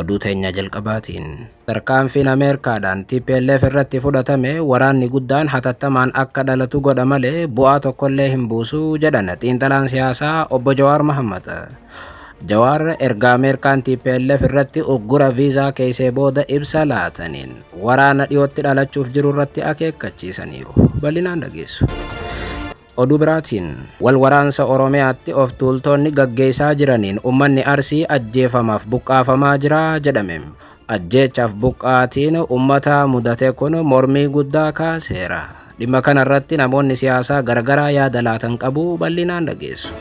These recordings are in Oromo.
oduu teenya jalqabaatiin. Tarkaanfiin Ameerikaadhaan TPLF irratti fudhatame waraanni guddaan hatattamaan akka dhalatu godha malee bu'aa tokkollee hin buusu jedhan xiinxalaan siyaasaa obbo Jawaar Mohammad. Jawaar erga Ameerikaan TPLF irratti uggura viizaa keessee booda ibsa laataniin waraana dhiyootti dhalachuuf jiru irratti akeekkachiisaniiru. Bal'inaan dhageessu. Oduu biraatiin wal waraansa Oromiyaatti of tuultonni gaggeessaa jiraniin uummanni Arsii ajjeefamaaf buqqaafamaa jira jedhame. Ajjeechaaf buqqaatiin uummata mudate kun mormii guddaa kaaseera. Dhimma kanarratti namoonni siyaasaa garagaraa yaada laatan qabu. Bal'inaan dhageessu.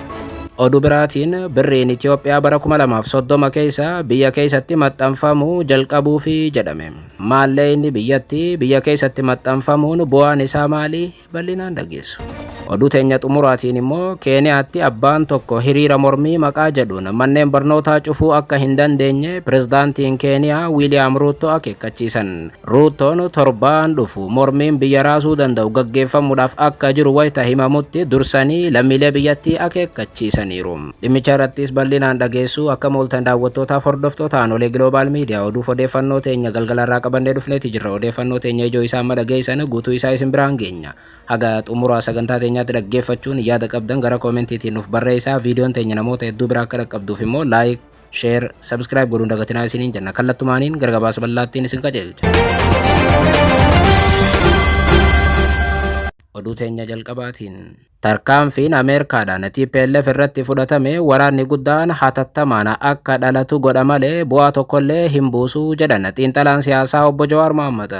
Oduu biraatiin birriin Itoophiyaa bara 2030 keessa biyya keessatti maxxanfamuu jalqabuufi jedhame. Maallee inni biyya keessatti maxxanfamuun bu'aan isaa maali? Bal'inaan dhageessu. Oduu teenya xumuraatiin immoo Keeniyaatti abbaan tokko hiriira mormii maqaa jedhuun manneen barnootaa cufuu akka hin dandeenye pirezidaantiin Keeniyaa Wiiliyaam Ruuttoo akeekkachiisan. Ruuttoon torbaan dhufu mormiin biyya raasuu danda'u gaggeeffamuudhaaf akka jiru wayita himamutti dursanii lammiilee biyyattii akeekkachiisaniiru. Dhimmicha irrattis bal'inaan dhageessu akka mooltan daawwattootaaf hordoftoota Aanolee Global Media oduuf odeeffannoo teenya galgalarraa qabannee dhufneeti jirra. Odeeffannoo teenya ijoo isaa amma dhageessan guutuu isaa isin biraan geenya. Haga xumuraa sagantaa teenyaatti dhaggeeffachuun yaada qabdan gara koomentiitiin nuuf barreessaa. Viidiyoon teenya namoota hedduu biraa akka dhaqqabduuf immoo laayik, sheer, sabskiraayib godhuun dagatinaa isiniin jenna. Kallattumaaniin gara gabaasa bal'aattiin isin qajeelcha. Oduu teenya jalqabaatiin. Tarkaanfiin Ameerikaadhaan TPLF irratti fudhatame waraanni guddaan hatattamaan akka dhalatu godha malee bu'aa tokkollee hin buusu jedhan xiinxalaan siyaasaa obbo Jawaar Mohammad.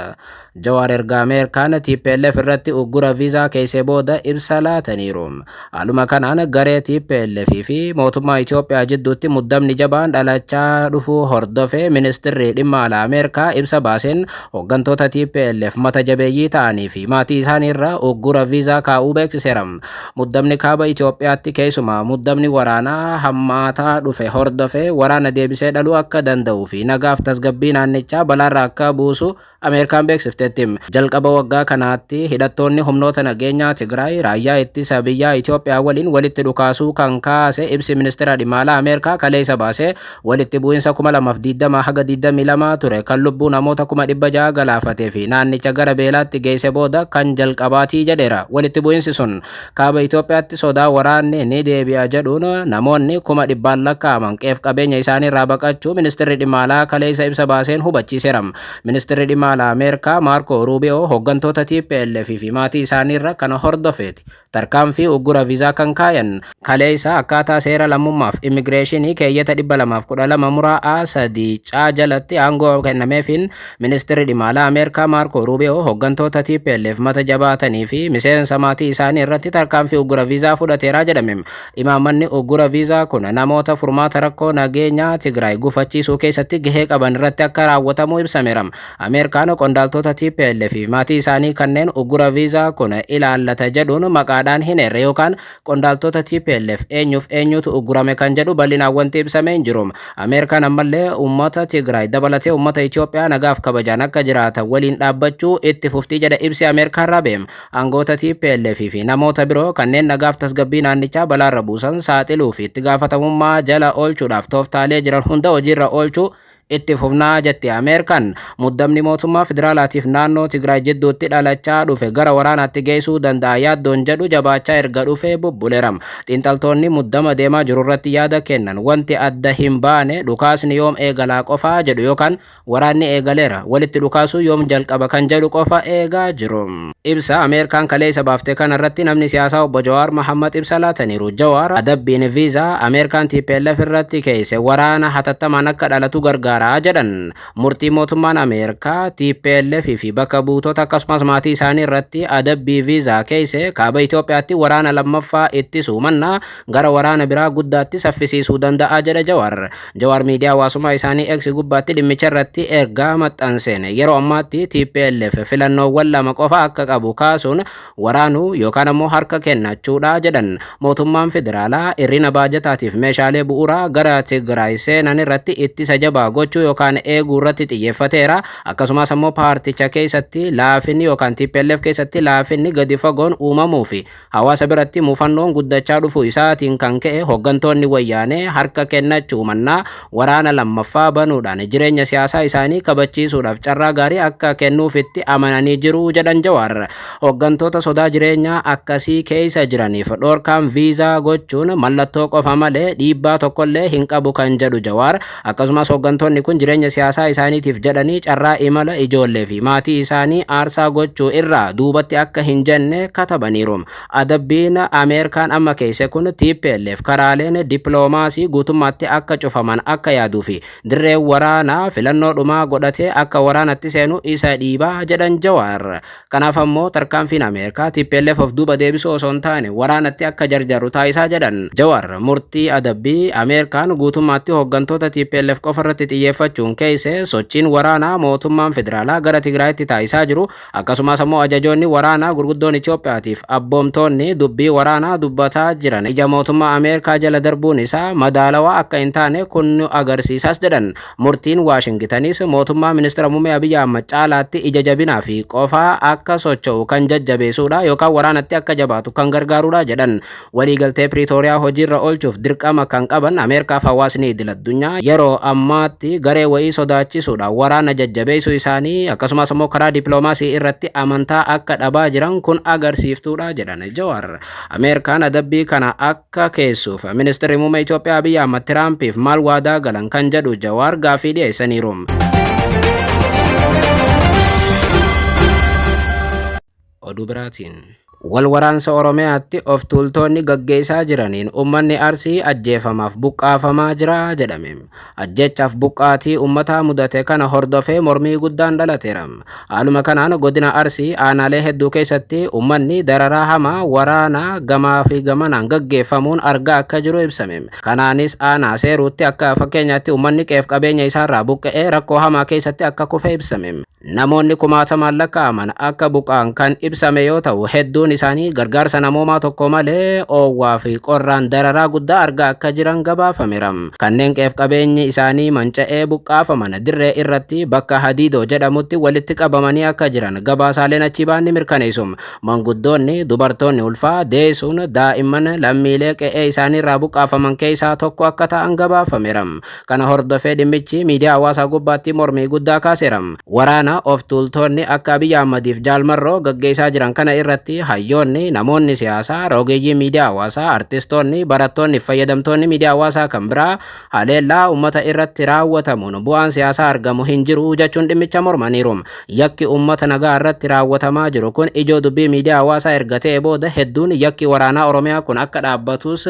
Jawaar erga Ameerikaan TPLF irratti uggura viizaa keessee booda ibsa laataniiru. Haaluma kanaan garee TPLF fi mootummaa Itoophiyaa jidduutti muddamni jabaan dhalachaa dhufu hordofee ministeerri dhimma alaa Ameerikaa ibsa baaseen hooggantoota TPLF mata jabeeyyii ta'anii fi maatii isaaniirra uggura viizaa kaa'uu beeksiseera. Muddamni kaaba Itoophiyaatti keessumaa muddamni waraanaa hammaataa dhufe hordofee waraana deebisee dhaluu akka danda'uu fi nagaaf tasgabbii naannichaa balaarraa akka buusu Ameerikaan beeksifteetti. Jalqaba waggaa kanaatti hidhattoonni humnoota nageenyaa Tigraay raayyaa ittisa biyyaa Itoophiyaa waliin walitti dhukaasuu kan kaase ibsi ministeera dhimma alaa Ameerikaa kaleessa baase walitti bu'iinsa 2020 haga 22 ture kan lubbuu namoota 600 galaafatee fi naannicha gara beelaatti geesse booda kan jalqabaatii jedheera. Walitti bu'iinsi sun kaaba Itoophiyaatti sodaa waraanni ni deebi'a jedhuun namoonni 100,000 lakkaa'aman qeef qabeenya isaanii irraa baqachuu ministeerri dhimma alaa kaleessa ibsa baaseen hubachiiseera. Ministeerri dhimma alaa Ameerikaa Maarko Ruubiyoo hooggantoota TPLF fi maatii isaaniirra kan hordofeeti. Tarkaanfii uggura viizaa kan kaayan kaleessa akkaataa seera lammummaaf immigireeshinii keeyyata 212 muraa A3 caa jalatti aangoo kennameefiin ministeerri dhimma alaa Ameerikaa Maarko Ruubiyoo hooggantoota TPLF mata jabaatanii fi miseensa maatii isaanii irratti tarkaanfii uggura viizaa fudhateera jedhame. Imaammanni uggura viizaa kun namoota furmaata rakkoo nageenyaa Tigraay gufachiisuu keessatti gahee qaban irratti akka raawwatamu ibsameera. Ameerikaan qondaaltota TPLF fi maatii isaanii kanneen uggura viizaa kun ilaallata jedhuun maqaadhaan hin eerre yookaan qondaaltota TPLF eenyutu uggurame kan jedhu bal'inaan wanti ibsamee hin jiru. Ameerikaan ammallee uummata Tigraay dabalatee uummata Itoophiyaa nagaaf kabajaan akka jiraatan waliin dhaabbachuu itti fuftii jedha ibsi Ameerikaan rabeem. Aangoota TPLF fi namoota biroo kanneen nagaaf tasgabbii naannichaa balaarra buusan saaxiluu fi itti gaafatamummaa jala oolchuudhaaf tooftaalee jiran hunda hojiirra oolchuu itti fufnaa jetti Ameerikaan. Muddamni mootummaa federaalaatiif naannoo Tigraay jidduutti dhalachaa dhufe gara waraanaatti geessuu danda'a yaaddoon jedhu jabaachaa erga dhufe bubbuleera. Xiinxaltoonni muddama deemaa jiru irratti yaada kennan wanti adda hin baane dhukaasni yoom eegalaa qofaa jedhu yookaan waraanni eegaleera walitti dhukaasuu yoom jalqaba kan jedhu qofa eegaa jiru. Ibsa Ameerikaan kaleessa baaftee kanarratti namni siyaasaa obbo Jawaar Mohammad ibsa laataniiru. Jawaar adabbiin viizaa Ameerikaan TPLF irratti keesse waraana hatattamaan akka dhalatu gargaara jedhan. Murtii mootummaan Ameerikaa TPLF fi bakka buutota akkasumas maatii isaanii irratti adabbii viizaa keesse kaaba Itoophiyaatti waraana lammaffaa ittisuu mannaa gara waraana biraa guddaatti saffisiisuu danda'a jedha Jawaar. Jawaar miidiyaa hawaasummaa isaanii X gubbaatti dhimmicha irratti ergaa maxxanseen yeroo ammaatti TPLF filannoowwan lama qofa akka qabu kaasuun waraanuu yookaan ammoo harka kennachuudha jedhan. Mootummaan federaalaa hir'ina baajataatiif meeshaalee bu'uuraa gara Tigraay seenan irratti ittisa jabaa gochuu yookaan eeguu irratti xiyyeeffateera. Akkasumas ammoo paarticha keessatti laafinni yookaan TPLF keessatti laafinni gadi fagoon uumamuu fi hawaasa biratti muufannoon guddachaa dhufuu isaatiin kan ka'e hooggantoonni wayyaanee harka kennachuu mannaa waraana lammaffaa banuudhaan jireenya siyaasaa isaanii kabachiisuudhaaf carraa gaarii akka kennuufitti amananii jiru jedhan Jawaar. Hooggantoota sodaa jireenyaa akkasii keessa jiraniif dhorkaan viizaa gochuun mallattoo qofa malee dhiibbaa tokkollee hin qabu kan jedhu Jawaar. Akkasumas hooggantoonni kun jireenya siyaasaa isaaniitiif jedhanii carraa imala ijoollee fi maatii isaanii aarsaa gochuu irraa duubatti akka hin jenne katabaniiru. Adabbiin Ameerikaan amma keesse kun TPLF karaaleen dippiloomaasii guutummaatti akka cufaman akka yaaduu fi dirree waraanaa filannoo dhumaa godhatee akka waraanatti seenu isa dhiibaa jedhan Jawaar. Kanaaf ammoo tarkaanfiin Ameerikaa TPLF of duuba deebisuu osoo hin taane waraanatti akka jarjaru taasisaa jedhan Jawaar. Murtii adabbii Ameerikaan guutummaatti hooggantoota TPLF qofa irratti xiyyeeffachuun keesse sochiin waraanaa mootummaan federaalaa gara Tigraayitti taasisaa jiru akkasumas ammoo ajajoonni waraanaa gurguddoon Itoophiyaatiif abboomtoonni dubbii waraanaa dubbataa jiran ija mootummaa Ameerikaa jala darbuun isaa madaalawaa akka hin taane kun agarsiisas jedhan. Murtiin Waashingitanis mootummaa ministeera muummee Abiyyi Ahmad caalaatti ija jabinaa fi qofaa akka socho'u kan jajjabeessuudha yookaan waraanatti akka jabaatu kan gargaaruudha jedhan. Waliigaltee Piriitooriyaa hojiirra oolchuuf dirqama kan qaban Ameerikaaf hawaasni idil addunyaa yeroo ammaatti garee wayii sodaachisuudha waraana jajjabeessuu isaanii akkasumas immoo karaa dippiloomaasii irratti amantaa akka dhabaa jiran kun agarsiiftuudha jedhan Jawaar. Ameerikaan adabbii kana akka keessuuf ministeerri muummee Itoophiyaa Abiyyi Ahmad Tiraampiif maal waadaa galan kan jedhu Jawaar gaafii dhiyeessaniiru. Oduu biraatiin wal waraansa Oromiyaatti of tuultonni gaggeessaa jiraniin uummanni Arsii ajjeefamaaf buqqaafamaa jira jedhame. Ajjechaaf buqqaatii uummataa mudate kana hordofee mormii guddaan dhalateera. Haaluma kanaan godina Arsii aanaalee hedduu keessatti uummanni dararaa hamaa waraana gamaa fi gamanaan gaggeeffamuun argaa akka jiru ibsame. Kanaanis aanaa seeruutti akka fakkeenyaatti uummanni qeef qabeenya isaarraa buqqa'ee rakkoo hamaa keessatti akka kufe ibsame. Namoonni kumaatamaan lakkaa'aman akka buqqa'an kan ibsame yoo ta'u hedduun isaanii gargaarsa namoomaa tokko malee oowwaa fi qorraan dararaa guddaa argaa akka jiran gabaafameera. Kanneen qeef qabeenyi isaanii manca'ee buqqaafaman dirree irratti bakka Hadiidoo jedhamutti walitti qabamanii akka jiran gabaasaaleen achi baanni mirkaneessu. Manguddoonni dubartoonni ulfaa deessuun daa'imman lammiilee qe'ee isaaniirraa buqqaafaman keessaa tokko akka ta'an gabaafameera. Kana hordofee dhimmichi miidiyaa hawaasaa gubbaatti mormii guddaa kaaseera. Waraana of tuultonni akka Abiyyi Ahmadiif Jaalmarroo gaggeessaa jiran kana irratti hayyoonni namoonni siyaasaa rogeeyyii miidiyaa hawaasaa artistoonni barattoonni fayyadamtoonni miidiyaa hawaasaa kan biraa haleellaa uummata irratti raawwatamuun bu'aan siyaasaa argamu hin jiru jechuun dhimmicha mormaniiru. Yakki uummata nagaa irratti raawwatamaa jiru kun ijoo dubbii miidiyaa hawaasaa erga ta'ee booda hedduun yakki waraanaa Oromiyaa kun akka dhaabbatus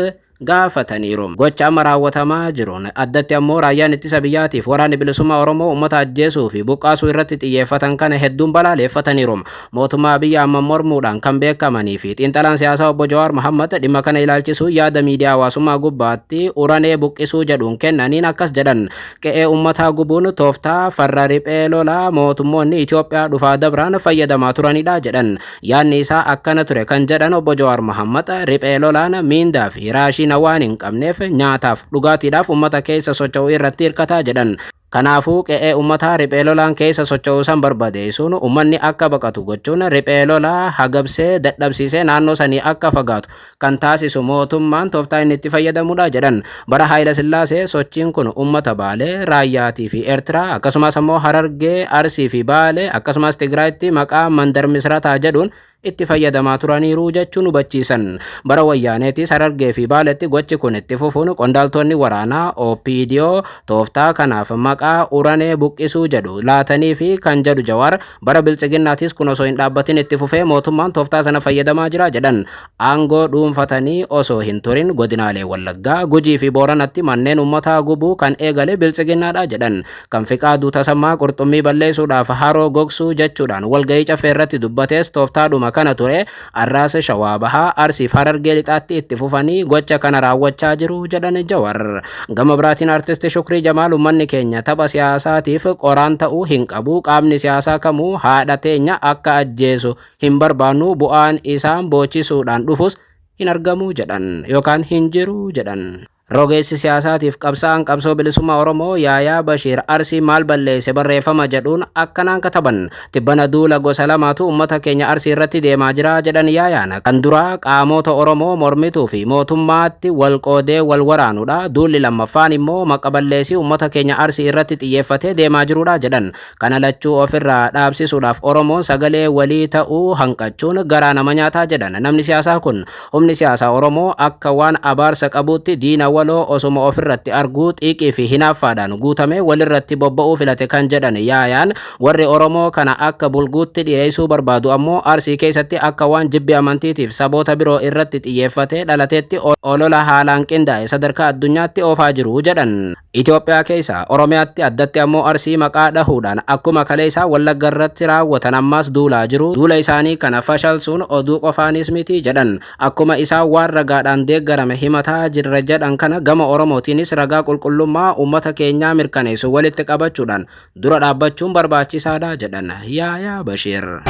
gaafataniiru. Gocha amma raawwatamaa jiruun addatti ammoo raayyaan ittisa biyyaatiif waraanni bilisummaa Oromoo uummata ajjeesuu fi buqqaasuu irratti xiyyeeffatan kana hedduun balaaleeffataniiru. Mootummaa Abiyyi Ahmad mormuudhaan kan beekamanii fi xiinxalaan siyaasaa obbo Jawaar Mohammad dhimma kana ilaalchisuu yaada miidiyaa hawaasummaa gubbaatti uranee buqqisuu jedhuun kennaniin akkas jedhan. Qe'ee uummataa gubuun tooftaa farra riphee lolaa mootummoonni Itoophiyaa dhufaa dabraan fayyadamaa turanidha jedhan. Yaadni isaa akkana ture kan jedhan obbo Jawaar Mohammad riphee lolaan miindaa fi raashii waan hin qabneef nyaataaf dhugaatiidhaaf uummata keessa socho'uu irratti hirkataa jedhan. Kanaafuu qe'ee uummataa riphee lolaan keessa socho'uu san barbadeessuun uummanni akka baqatu gochuun riphee lolaa hagabsee dadhabsiisee naannoo sanii akka fagaatu kan taasisu mootummaan tooftaa inni itti fayyadamudha jedhan. Bara Haayila Sillaasee sochiin kun uummata Baalee, Raayyaatii fi Eertiraa akkasumas ammoo Harargee, Arsii fi Baalee akkasumas Tigraayitti maqaa mandar misrataa jedhuun itti fayyadamaa turaniiru jechuun hubachiisan. Bara Wayyaaneetis Harargee fi Baaleetti gochi kun itti fufuun qondaaltonni waraanaa OPDO tooftaa kanaaf maqaa uranee buqqisuu jedhu laatanii fi kan jedhu Jawaar bara Biltsiginnaatis kun osoo hin dhaabbatin itti fufee mootummaan tooftaa sana fayyadamaa jira jedhan. Aangoo dhuunfatanii osoo hin turin godinaalee Wallaggaa, Gujii fi Booranatti manneen uummataa gubuu kan eegale Biltsiginnaadha jedhan. Kan Fiqaaduu Tasammaa qurxummii balleessuudhaaf haroo gogsuu jechuudhaan walgahii caffee irratti dubbatees tooftaadhuma kana ture. Arraasa Shawaa Bahaa, Arsii fi Harargee lixaatti itti fufanii gocha kana raawwachaa jiru jedhan Jawaar. Gama biraatiin artisti Shukrii Jamaal uummanni keenya tapha siyaasaatiif qoraan ta'uu hin qabu. Qaamni siyaasaa kamuu haadha teenya akka ajjeesu hin barbaannu. Bu'aan isaan boochisuudhaan dhufus hin argamu jedhan yookaan hin jiru jedhan. Rogeessi siyaasaatiif qabsaa'aan qabsoo bilisummaa Oromoo Yaayaa Bashiir Arsii maal balleesse barreeffama jedhuun akkanaan kataban. Tibbana duula gosa lamaatu uummata keenya Arsii irratti deemaa jira jedhan Yaayaan. Kan duraa qaamota Oromoo mormituu fi mootummaatti wal qoodee wal waraanuudha. Duulli lammaffaan immoo maqa balleessii uummata keenya Arsii irratti xiyyeeffatee deemaa jiruudha jedhan. Kana lachuu ofirraa dhaabsisuudhaaf Oromoon sagalee walii ta'uu hanqachuun garaa nama nyaataa jedhan. Namni siyaasaa kun humni siyaasaa Oromoo akka waan abaarsa qabuutti diina waloo osuma ofirratti arguu xiiqii fi hinaaffaadhaan guutame walirratti bobba'uu filate kan jedhan Yaayaan. Warri Oromoo kana akka bulguutti dhiyeessuu barbaadu ammoo Arsii keessatti akka waan jibbi amantiitiif saboota biroo irratti xiyyeeffatee dhalateetti olola haalaan qindaa'e sadarkaa addunyaatti oofaa jiru jedhan. Itoophiyaa keessa Oromiyaatti addatti ammoo Arsii maqaa dhahuudhaan akkuma kaleessaa Wallagga irratti raawwatan ammas duulaa jiru. Duula isaanii kana fashalsuun oduu qofaanis miti jedhan. Akkuma isaan waan ragaadhaan deeggarame himataa jirra jedhan kana gama Oromootiinis ragaa qulqullummaa uummata keenyaa mirkaneessu walitti qabachuudhaan dura dhaabbachuun barbaachisaadha jedhan Yaayaa Bashiir.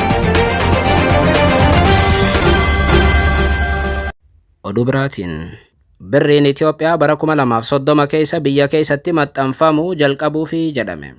Oduu biraatiin birriin Itoophiyaa bara 2030 keessa biyya keessatti maxxanfamuu jalqabuufi jedhame.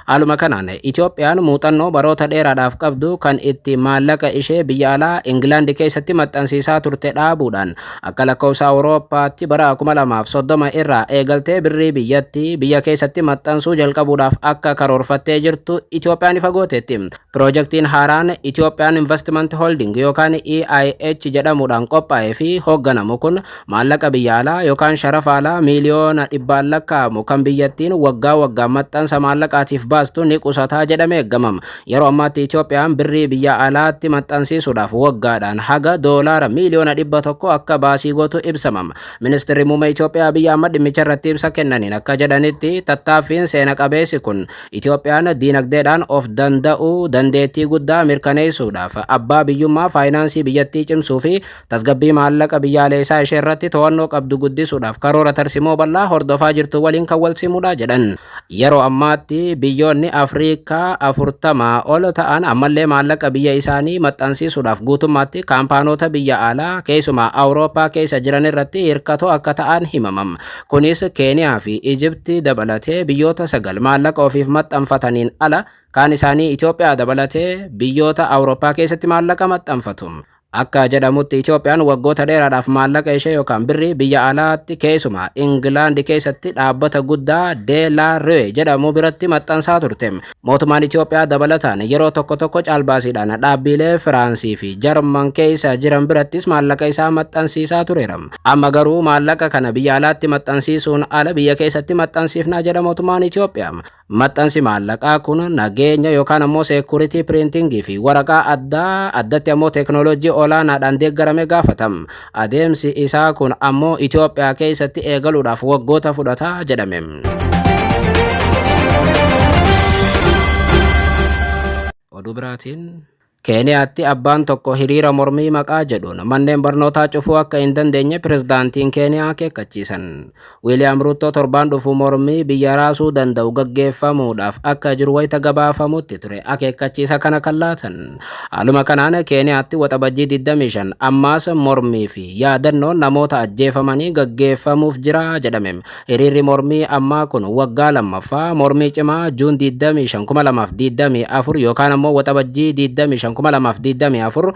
Haaluma kanaan Itoophiyaan muuxannoo baroota dheeraadhaaf qabdu kan itti maallaqa ishee biyya alaa Ingilaandi keessatti maxxansiisaa turte dhaabuudhaan akka lakkoofsa Awurooppaatti bara 2030 irraa eegaltee birrii biyyattii biyya keessatti maxxansuu jalqabuudhaaf akka karoorfattee jirtu Itoophiyaan ifa gooteetti. Piroojeektiin haaraan Itoophiyaan Investment Holding yookaan EIH jedhamuudhaan qophaa'ee fi hoogganamu kun maallaqa biyya alaa yookaan sharafa alaa miiliyoona 100 lakkaa'amu kan biyyattiin waggaa waggaan maxxansa maallaqaatiif baastu ni qusataa jedhamee eegamama. Yeroo ammaatti Itoophiyaan birrii biyya alaatti maxxansiisuudhaaf waggaadhaan haga doolaara miiliyoona 100 akka baasii gootu ibsamama. Ministeerri muummee Itoophiyaa Abiy Ahmad dhimmicha irratti ibsa kennaniin akka jedhanitti tattaaffiin seena qabeessi kun Itoophiyaan diinagdeedhaan of danda'uu dandeettii guddaa mirkaneessuudhaaf abbaa biyyummaa faayinaansii biyyattii cimsuu fi tasgabbii maallaqa biyyaalessaa ishee irratti to'annoo qabdu guddisuudhaaf karoora tarsimoo bal'aa hordofaa jirtu waliin kan wal simudha jedhan. Yeroo ammaatti biyyoonni Afrikaa 40 ol ta'an ammallee maallaqa biyya isaanii maxxansiisuudhaaf guutummaatti kaampaanota biyya alaa keessumaa Awurooppaa keessa jiran irratti hirkatoo akka ta'an himamam. Kunis Keeniyaa fi Ijiptii dabalatee biyyoota 9 maallaqa ofiif maxxanfataniin ala kaan isaanii Itoophiyaa dabalatee biyyoota Awurooppaa keessatti maallaqa maxxanfatu. Akka jedhamutti Itoophiyaan waggoota dheeraadhaaf maallaqa ishee yookaan birrii biyya alaatti keessumaa Ingilaandi keessatti dhaabbata guddaa De La Rue jedhamu biratti maxxansaa turte. Mootummaan Itoophiyaa dabalataan yeroo tokko tokko caalbaasiidhaan dhaabbilee Firaansii fi Jarman keessa jiran birattis maallaqa isaa maxxansiisaa tureera. Amma garuu maallaqa kana biyya alaatti maxxansiisuun ala biyya keessatti maxxansiifnaa jedha mootummaan Itoophiyaa. Maxxansi maallaqaa kun nageenya yookaan ammoo seekuritii piriintingii fi waraqaa addatti ammoo teeknooloojii olaanaadhaan deeggarame gaafatam. Adeemsi isaa kun ammoo Itoophiyaa keessatti eegaluudhaaf waggoota fudhata jedhame. Oduu biraatiin Keeniyaatti abbaan tokko hiriira mormii maqaa jedhuun manneen barnootaa cufuu akka hin dandeenye pirezidaantiin Keeniyaa akeekkachiisan. Wiiliyaam Ruuttoo torbaan dhufu mormii biyya raasuu danda'u gaggeeffamuudhaaf akka jiru wayita gabaafamutti ture akeekkachiisa kana kan laatan. Haaluma kanaan Keeniyaatti waxabajjii 25 ammaas mormii fi yaadannoon namoota ajjeefamanii gaggeeffamuuf jira jedhame. Hiriirri mormii ammaa kun waggaa lammaffaa mormii cimaa Juun 25 2024 yookaan ammoo waxabajjii 25 2024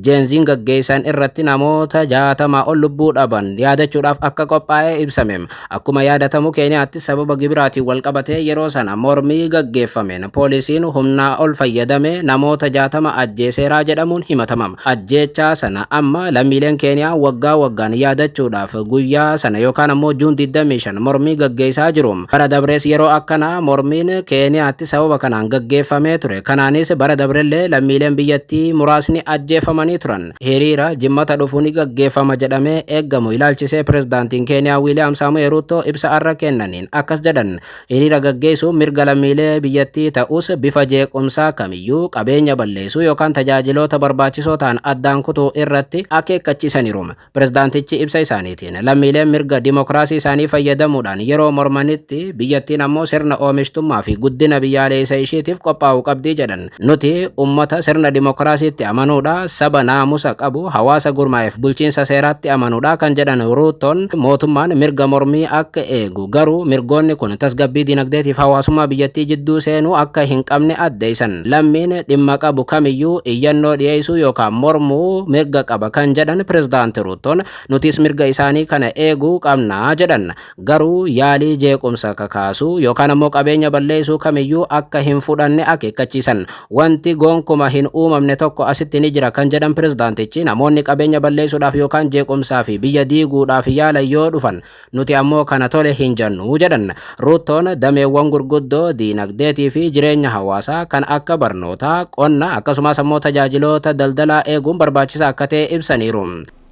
jeenziin gaggeessan irratti namoota 60 ol lubbuu dhaban yaadachuudhaaf akka qophaa'ee ibsame. Akkuma yaadatamu Keeniyaatti sababa gibiraatiin wal qabatee yeroo sana mormii gaggeeffameen poolisiin humnaa ol fayyadame namoota 60 ajjeeseeraa jedhamuun himatamam. Ajjeechaa sana amma lammiileen Keeniyaa waggaa waggaan yaadachuudhaaf guyyaa sana yookaan ammoo Juun 25 mormii gaggeessaa jiru. Bara dabrees yeroo akkanaa mormiin Keeniyaatti sababa kanaan gaggeeffamee ture. Kanaanis bara dabrellee lammiileen biyyattii muraasni ajjeefamanii turan. Hiriira jimmata dhufu ni gaggeeffama jedhamee eeggamu ilaalchisee pirezidaantiin Keeniyaa Wiiliyaam Saamu'eel Ruuttoo ibsa arra kennaniin akkas jedhan. Hiriira gaggeessuun mirga lammiilee biyyattii ta'us bifa jeequmsaa kamiyyuu qabeenya balleessuu yookaan tajaajiloota barbaachisoo ta'an addaan kutuu irratti akeekkachiisaniiru. Pirezidaantichi ibsa isaaniitiin lammiileen mirga dimokiraasii isaanii fayyadamuudhaan yeroo mormanitti biyyattiin ammoo sirna oomishtummaa fi guddina biyyaalessa isheetiif qophaa'uu qabdi jedhan. Nuti ummata sirna dimokiraasiitti amanuudha, saba naamusa qabu, hawaasa gurmaa'eef bulchiinsa seeraatti amanuudha kan jedhan Ruutoon mootummaan mirga mormii akka eegu garuu mirgoonni kun tasgabbii dinagdeetiif hawaasummaa biyyattii jidduu seenuu akka hin qabne addeessan. Lammiin dhimma qabu kamiyyuu iyyannoo dhiyeessuu yookaan mormuu mirga qaba kan jedhan pirezidaanti Ruutoon nutis mirga isaanii kana eeguu qabna jedhan. Garuu yaalii jeequmsa kakaasuu yookaan ammoo qabeenya balleessuu kamiyyuu akka hin fudhanne akeekkachiisan. Wanti gonkumaa hin uumamne tokko asitti ni jira kan jedhan pirezidaantichi namoonni qabeenya balleessuudhaaf yookaan jeequmsaa fi biyya diiguudhaaf yaalan yoo dhufan nuti ammoo kana tole hin jennu jedhan. Ruutoon dameewwan gurguddoo diinagdeetii fi jireenya hawaasaa kan akka barnootaa, qonna akkasumas ammoo tajaajiloota daldalaa eeguun barbaachisaa akka ta'e ibsaniiru.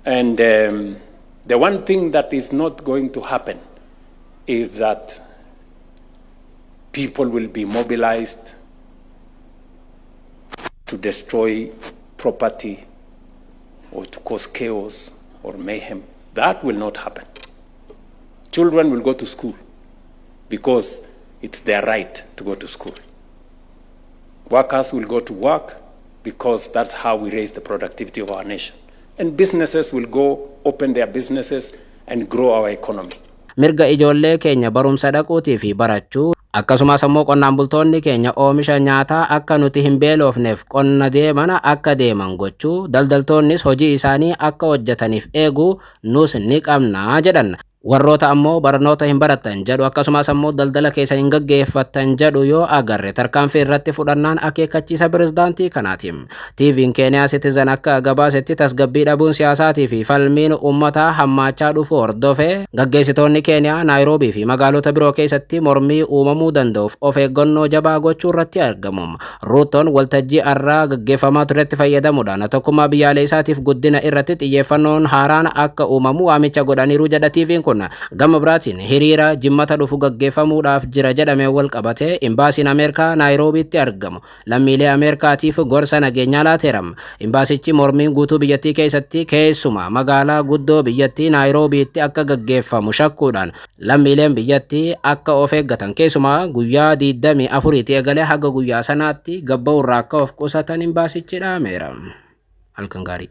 And the one thing that is not going to happen is that people will be mobilized to destroy property or to cause chaos or mayhem. That will not happen. Children will go to school because it's their right to go to school. Workers will go to work because that's how we raise the productivity of our nation. And businesses will go open their businesses and grow our economy. Mirga ijoollee keenya barumsa dhaquutii fi barachuu akkasumas ammoo qonnaan bultoonni keenya oomisha nyaataa akka nuti hin beelofneef qonna deeman akka deeman gochuu, daldaltoonnis hojii isaanii akka hojjetaniif eeguu nus ni qabna jedhan. Warroota ammoo barnoota hin baratan jedhu akkasumas ammoo daldala keessa hin gaggeeffatan jedhu yoo agarre tarkaanfii irratti fudhannaan akeekkachiisa pirezidaantii kanaati. TV'n Keeniyaa Citizen akka gabaasetti tasgabbii dhabuun siyaasaatii fi falmiin uummataa hammaachaa dhufu hordofee gaggeessitoonni Keeniyaa Naayiroobii fi magaalota biroo keessatti mormii uumamuu danda'uuf of eeggannoo jabaa gochuu irratti argamu. Ruutoon waltajjii arraa gaggeeffamaa turetti fayyadamuudhaan tokkummaa biyyaalessaatiif guddina irratti xiyyeeffannoon haaraan akka uumamu waamicha godhaniiru jedha TV'n. Gama biraatiin hiriira jimmata dhufu gaggeeffamuudhaaf jira jedhamee wal qabatee imbaasiin Ameerikaa Naayiroobiitti argamu lammiilee Ameerikaatiif gorsa nageenyaa laateera. Imbaasichi mormiin guutuu biyyattii keessatti keessumaa magaalaa guddoo biyyattii Naayiroobiitti akka gaggeeffamu shakkuudhaan lammiileen biyyattii akka of eeggatan keessumaa guyyaa 24 eegalee haga guyyaa sanaatti gabba'uurraa akka of qusatan imbaasichi dhaameera. Halkan gaarii.